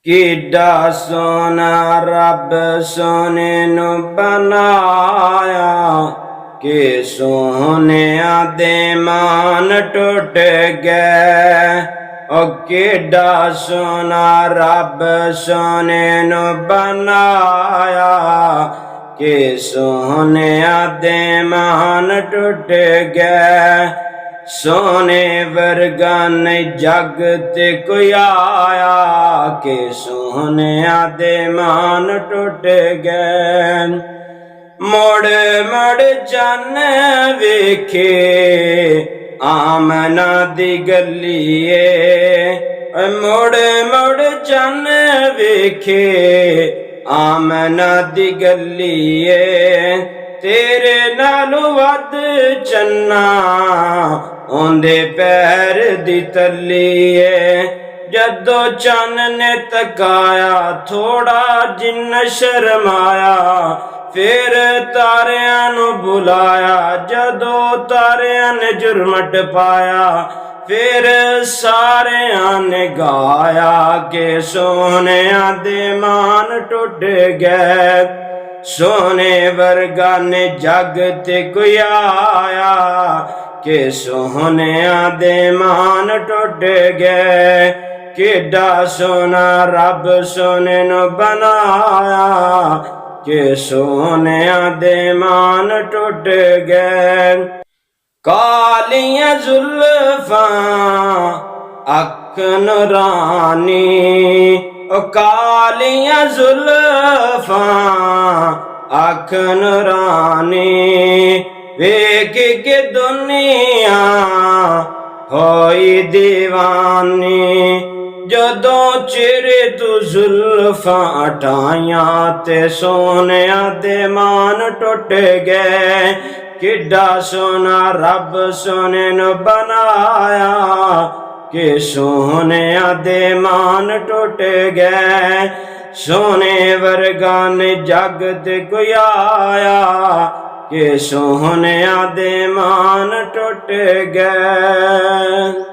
किड्डा सोना रब सोने नू बनाया कि सोने दे मान टुट गए। ओ किड्डा सोना रब सोने नू बनाया कि सोने दे मान टुट गए। सोने वर्गा नहीं जग ते कोई आया कि सोने दे मान टुट गए। मुड़ मुड़ चन वेखे आमना दी गलीए, मुड़ मुड़ चन वेखे आमना दी गलीए। तेरे नालू वध चन्ना ओंदे पैर दी तलीए। जदो चन ने तकाया थोड़ा जिन्न शर्माया, फिर तारियां नू बुलाया जदो तारियां ने जुर्मट पाया। फिर सारियां ने गाया कि सोने दे मान टुट गए। सोने वर्गा ने जग ते कोई आया कि सोने दे मान टुट गए। किड्डा सोना रब सोने नू बनाया कि सोने दे मान टुट गए। कालियां जुल्फां अख नूरानी, ओ कालियां जुल्फां अख नूरानी। वेख के दुनिया होई दीवानी। जदों चेहरे तू जुल्फां हटाइयां ते सोने दे मान टुट गए। किड्डा सोना रब सोने नू बनाया कि सोने दे मान टुट गए। सोने वर्गा ने जग ते कोई आया कि सोने दे मान टुट गए।